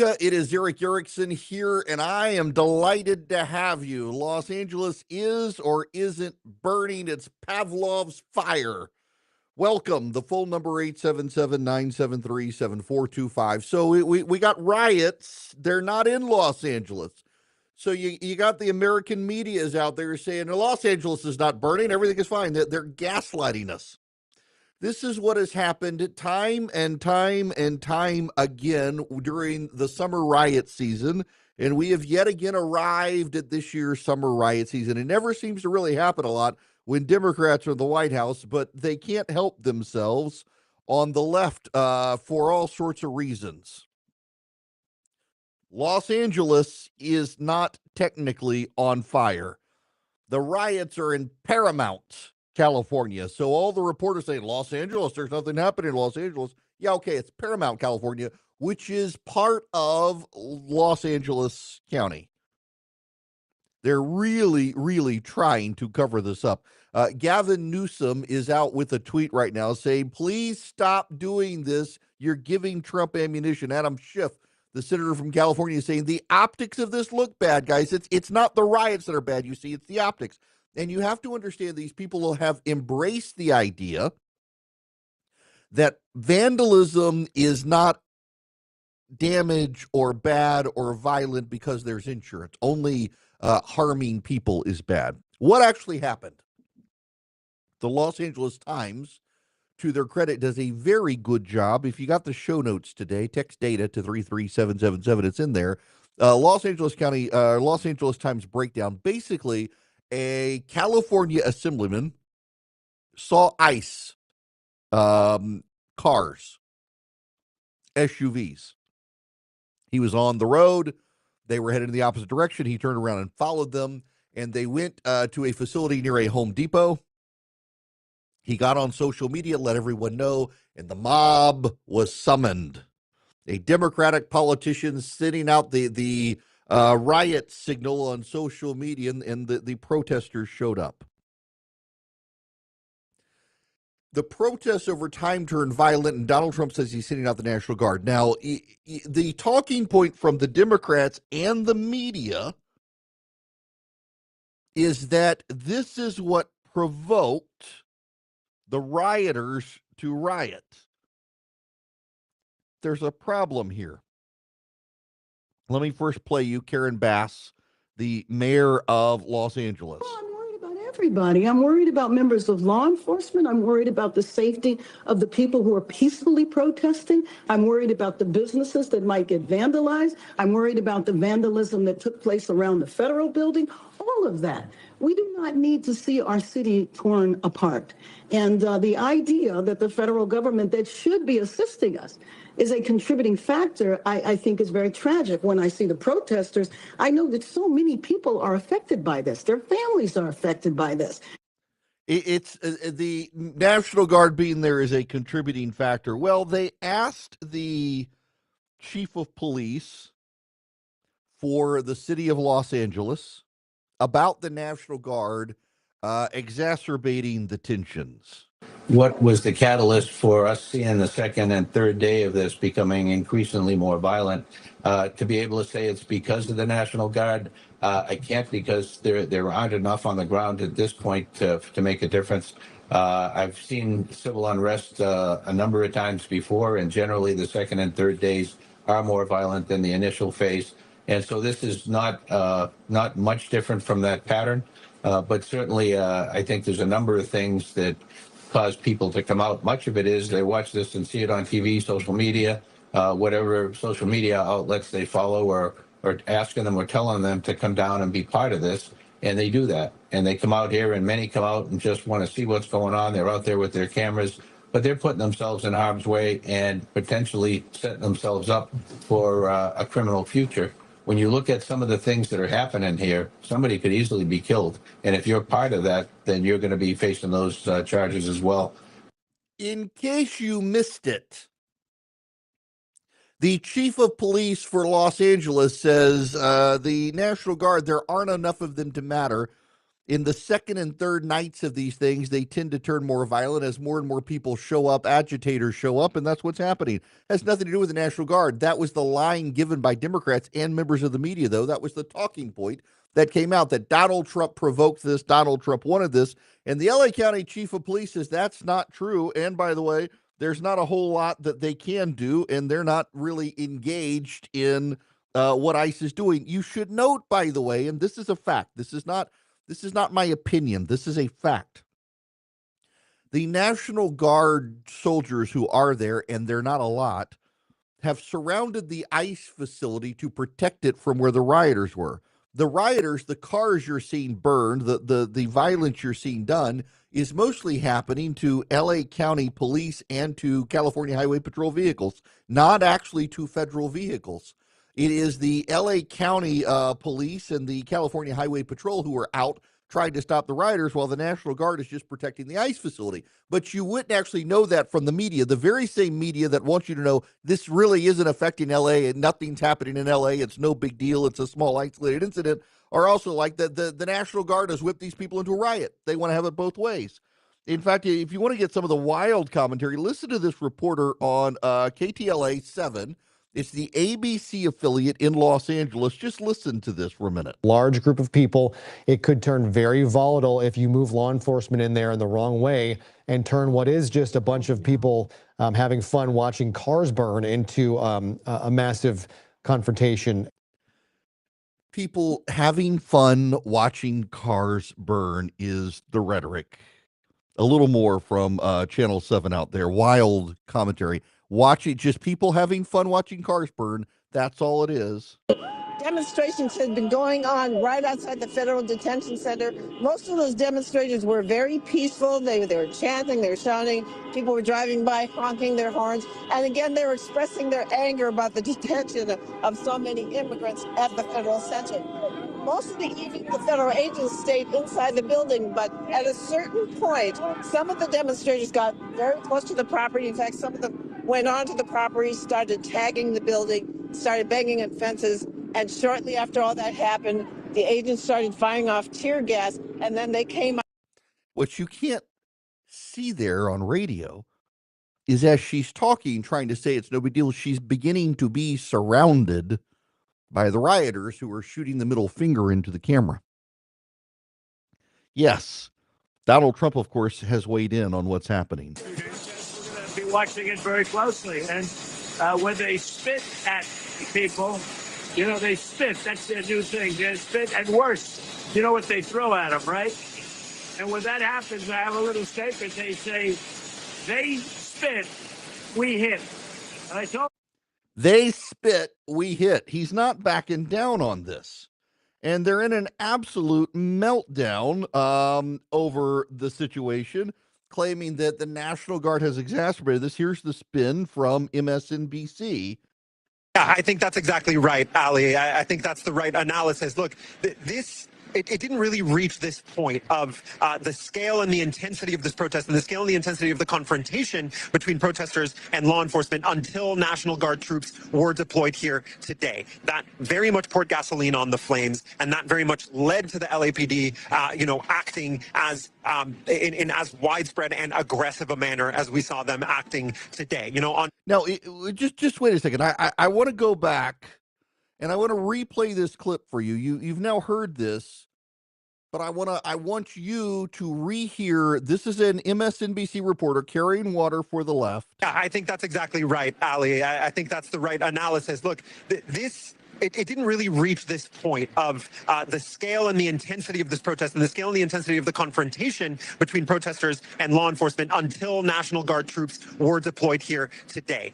It is Eric Erickson here, and I am delighted to have you. Los Angeles is or isn't burning. It's Pavlov's fire. Welcome. The phone number 877-973-7425. So we got riots. They're not in Los Angeles. So you got the American media is out there saying Los Angeles is not burning. Everything is fine. They're gaslighting us. This is what has happened time and time and time again during the summer riot season, and we have yet again arrived at this year's summer riot season. It never seems to really happen a lot when Democrats are in the White House, but they can't help themselves on the left for all sorts of reasons. Los Angeles is not technically on fire. The riots are in Paramount, California. So all the reporters say Los Angeles, there's nothing happening in Los Angeles. Yeah, okay, it's Paramount, California, which is part of Los Angeles County. They're really, really trying to cover this up. Gavin Newsom is out with a tweet right now saying, please stop doing this. You're giving Trump ammunition. Adam Schiff, the senator from California, is saying the optics of this look bad, guys. It's not the riots that are bad, you see, it's the optics. And you have to understand these people have embraced the idea that vandalism is not damage or bad or violent because there's insurance. Only harming people is bad. What actually happened? The Los Angeles Times, to their credit, does a very good job. If you got the show notes today, text data to 33777. It's in there. Los Angeles Times breakdown. Basically, a California assemblyman saw ICE cars, SUVs. He was on the road. They were headed in the opposite direction. He turned around and followed them, and they went to a facility near a Home Depot. He got on social media, let everyone know, and the mob was summoned. A Democratic politician sending out the riot signal on social media, and the protesters showed up. The protests over time turned violent, and Donald Trump says he's sending out the National Guard. Now, the talking point from the Democrats and the media is that this is what provoked the rioters to riot. There's a problem here. Let me first play you Karen Bass, the mayor of Los Angeles. Oh, I'm worried about everybody. I'm worried about members of law enforcement. I'm worried about the safety of the people who are peacefully protesting. I'm worried about the businesses that might get vandalized. I'm worried about the vandalism that took place around the federal building. All of that. We do not need to see our city torn apart. And the idea that the federal government that should be assisting us is a contributing factor, I think is very tragic. When I see the protesters, I know that so many people are affected by this. Their families are affected by this. It's the National Guard being there is a contributing factor. Well, they asked the chief of police for the city of Los Angeles about the National Guard exacerbating the tensions. What was the catalyst for us seeing the second and third day of this becoming increasingly more violent? To be able to say it's because of the National Guard, I can't, because there aren't enough on the ground at this point to make a difference. I've seen civil unrest a number of times before, and generally the second and third days are more violent than the initial phase. And so this is not much different from that pattern. But certainly, I think there's a number of things that cause people to come out. Much of it is they watch this and see it on TV, social media, whatever social media outlets they follow, or asking them or telling them to come down and be part of this. And they do that. And they come out here, and many come out and just want to see what's going on. They're out there with their cameras, but they're putting themselves in harm's way and potentially setting themselves up for a criminal future. When you look at some of the things that are happening here, somebody could easily be killed. And if you're part of that, then you're going to be facing those charges as well. In case you missed it, the chief of police for Los Angeles says the National Guard, there aren't enough of them to matter. In the second and third nights of these things, they tend to turn more violent as more and more people show up, agitators show up, and that's what's happening. It has nothing to do with the National Guard. That was the line given by Democrats and members of the media, though. That was the talking point that came out, that Donald Trump provoked this, Donald Trump wanted this. And the LA County Chief of Police says that's not true. And by the way, there's not a whole lot that they can do, and they're not really engaged in what ICE is doing. You should note, by the way, and this is a fact, this is not my opinion. This is a fact. The National Guard soldiers who are there, and they're not a lot, have surrounded the ICE facility to protect it from where the rioters were. The rioters, the cars you're seeing burned, the violence you're seeing done is mostly happening to LA County police and to California Highway Patrol vehicles, not actually to federal vehicles. It is the LA County police and the California Highway Patrol who are out trying to stop the rioters, while the National Guard is just protecting the ICE facility. But you wouldn't actually know that from the media, the very same media that wants you to know this really isn't affecting LA and nothing's happening in LA. It's no big deal. It's a small isolated incident. Are also like the National Guard has whipped these people into a riot. They want to have it both ways. In fact, if you want to get some of the wild commentary, listen to this reporter on KTLA 7. It's the ABC affiliate in Los Angeles. Just listen to this for a minute. Large group of people. It could turn very volatile if you move law enforcement in there in the wrong way and turn what is just a bunch of people having fun watching cars burn into a massive confrontation. People having fun watching cars burn is the rhetoric. A little more from Channel 7 out there. Wild commentary. Watch it, just people having fun watching cars burn. That's all it is. Demonstrations had been going on right outside the Federal Detention Center. Most of those demonstrators were very peaceful. They were chanting, they were shouting. People were driving by, honking their horns. And again, they were expressing their anger about the detention of so many immigrants at the Federal Center. Most of the evening, the federal agents stayed inside the building, but at a certain point, some of the demonstrators got very close to the property. In fact, some of them went onto the property, started tagging the building, started banging at fences. And shortly after all that happened, the agents started firing off tear gas, and then they came out. What you can't see there on radio is as she's talking, trying to say it's no big deal, she's beginning to be surrounded by the rioters who are shooting the middle finger into the camera. Yes, Donald Trump, of course, has weighed in on what's happening. We're going to be watching it very closely. And when they spit at people, you know, they spit. That's their new thing. They spit, and worse, you know what they throw at them, right? And when that happens, I have a little statement. They say, they spit, we hit. And I told They spit, we hit. He's not backing down on this. And they're in an absolute meltdown over the situation, claiming that the National Guard has exacerbated this. Here's the spin from MSNBC. Yeah, I think that's exactly right, Ali. I think that's the right analysis. Look, it didn't really reach this point of the scale and the intensity of this protest and the scale and the intensity of the confrontation between protesters and law enforcement until National Guard troops were deployed here today. That very much poured gasoline on the flames, and that very much led to the LAPD, acting as in as widespread and aggressive a manner as we saw them acting today. Now, just wait a second. I want to go back. And I want to replay this clip for you. You've now heard this, but I want you to rehear. This is an MSNBC reporter carrying water for the left. Yeah, I think that's exactly right, Ali. I think that's the right analysis. Look, it didn't really reach this point of the scale and the intensity of this protest and the scale and the intensity of the confrontation between protesters and law enforcement until National Guard troops were deployed here today.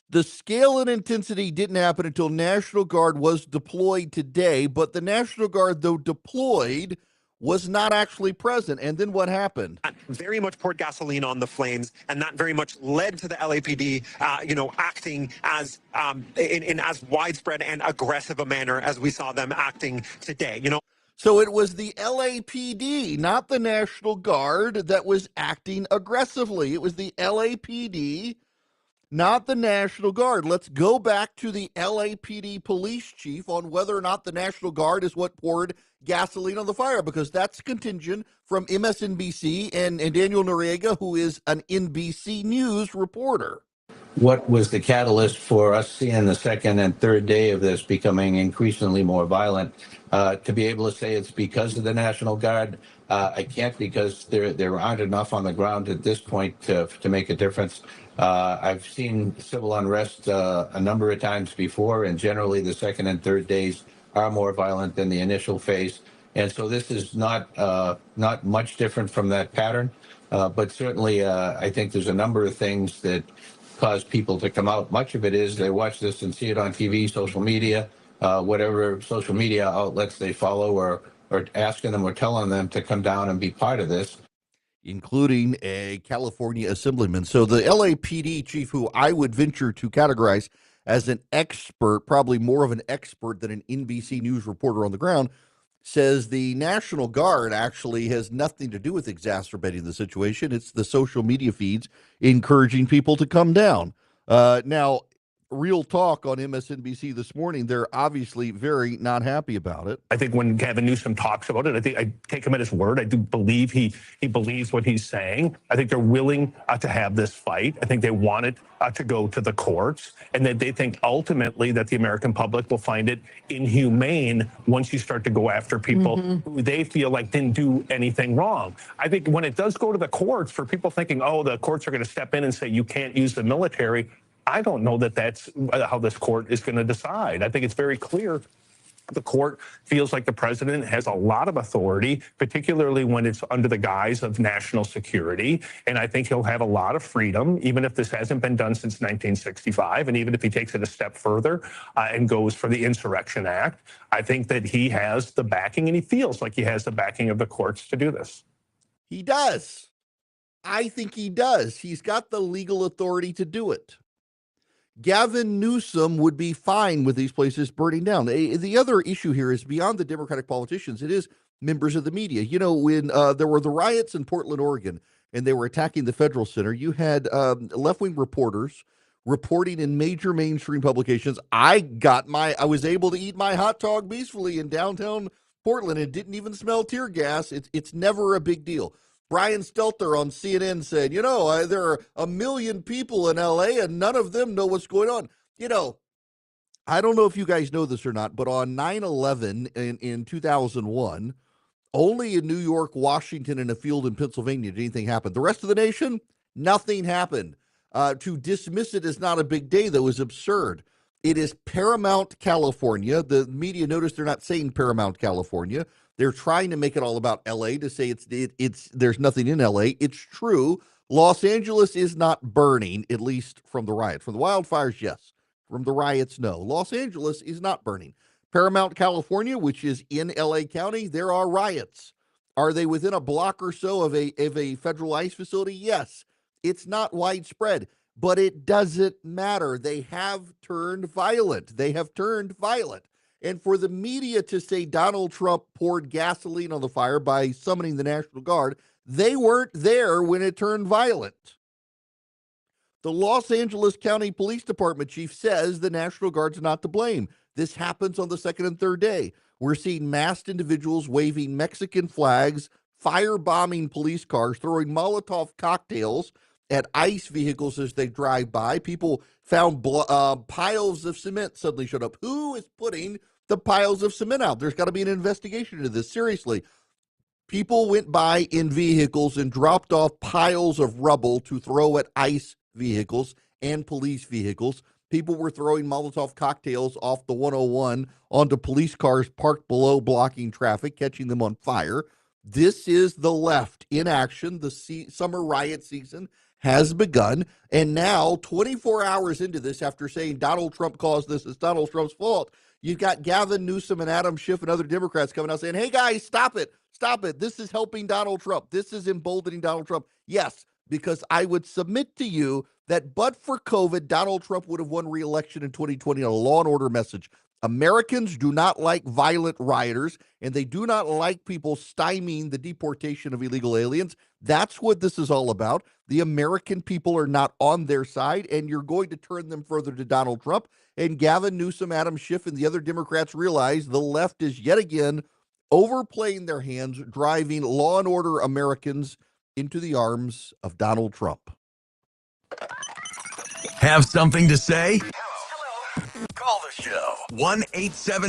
The scale and intensity didn't happen until National Guard was deployed today, but the National Guard, though deployed, was not actually present. And then what happened? That very much poured gasoline on the flames, and that very much led to the LAPD, acting as in as widespread and aggressive a manner as we saw them acting today. So it was the LAPD, not the National Guard, that was acting aggressively. It was the LAPD. Not the National Guard. Let's go back to the LAPD police chief on whether or not the National Guard is what poured gasoline on the fire, because that's contingent from MSNBC and Daniel Noriega, who is an NBC News reporter. What was the catalyst for us seeing the second and third day of this becoming increasingly more violent? To be able to say it's because of the National Guard, I can't, because there aren't enough on the ground at this point to make a difference. I've seen civil unrest a number of times before, and generally the second and third days are more violent than the initial phase. And so this is not much different from that pattern. But certainly, I think there's a number of things that cause people to come out. Much of it is they watch this and see it on TV, social media, whatever social media outlets they follow, or asking them or telling them to come down and be part of this. Including a California assemblyman. So the LAPD chief, who I would venture to categorize as an expert, probably more of an expert than an NBC News reporter on the ground, says the National Guard actually has nothing to do with exacerbating the situation. It's the social media feeds encouraging people to come down. Now, Real Talk on MSNBC this morning, they're obviously very not happy about it. I think when Gavin Newsom talks about it, I take him at his word. I do believe he believes what he's saying. I think they're willing to have this fight. I think they want it to go to the courts, and that they think ultimately that the American public will find it inhumane once you start to go after people who they feel like didn't do anything wrong. I think when it does go to the courts, for people thinking, oh, the courts are going to step in and say you can't use the military, I don't know that that's how this court is going to decide. I think it's very clear the court feels like the president has a lot of authority, particularly when it's under the guise of national security. And I think he'll have a lot of freedom, even if this hasn't been done since 1965. And even if he takes it a step further and goes for the Insurrection Act, I think that he has the backing, and he feels like he has the backing of the courts to do this. He does. I think he does. He's got the legal authority to do it. Gavin Newsom would be fine with these places burning down. The other issue here is beyond the Democratic politicians. It is members of the media. You know, when there were the riots in Portland, Oregon, and they were attacking the Federal Center, you had left-wing reporters reporting in major mainstream publications. I was able to eat my hot dog peacefully in downtown Portland and didn't even smell tear gas. It's never a big deal. Brian Stelter on CNN said, there are 1 million people in LA and none of them know what's going on. I don't know if you guys know this or not, but on 9/11 in 2001, only in New York, Washington, and a field in Pennsylvania did anything happen. The rest of the nation, nothing happened. To dismiss it as not a big day, though, is absurd. It is Paramount, California. The media, notice they're not saying Paramount, California. They're trying to make it all about LA, to say it's there's nothing in LA. It's true. Los Angeles is not burning, at least from the riot. From the wildfires, yes. From the riots, no. Los Angeles is not burning. Paramount, California, which is in LA County, there are riots. Are they within a block or so of a federal ICE facility? Yes. It's not widespread, but it doesn't matter. They have turned violent. And for the media to say Donald Trump poured gasoline on the fire by summoning the National Guard, they weren't there when it turned violent. The Los Angeles County Police Department chief says the National Guard's not to blame. This happens on the second and third day. We're seeing masked individuals waving Mexican flags, firebombing police cars, throwing Molotov cocktails at ICE vehicles as they drive by. People found piles of cement suddenly showed up. Who is putting the piles of cement out? There's got to be an investigation into this. Seriously. People went by in vehicles and dropped off piles of rubble to throw at ICE vehicles and police vehicles. People were throwing Molotov cocktails off the 101 onto police cars parked below, blocking traffic, catching them on fire. This is the left in action. The summer riot season has begun. And now, 24 hours into this, after saying Donald Trump caused this, it's Donald Trump's fault, you've got Gavin Newsom and Adam Schiff and other Democrats coming out saying, hey, guys, stop it. Stop it. This is helping Donald Trump. This is emboldening Donald Trump. Yes, because I would submit to you that but for COVID, Donald Trump would have won re-election in 2020 on a law and order message. Americans do not like violent rioters, and they do not like people stymieing the deportation of illegal aliens. That's what this is all about. The American people are not on their side, and you're going to turn them further to Donald Trump. And Gavin Newsom, Adam Schiff, and the other Democrats realize the left is yet again overplaying their hands, driving law and order Americans into the arms of Donald Trump. Have something to say? Hello. Call the show. 1-877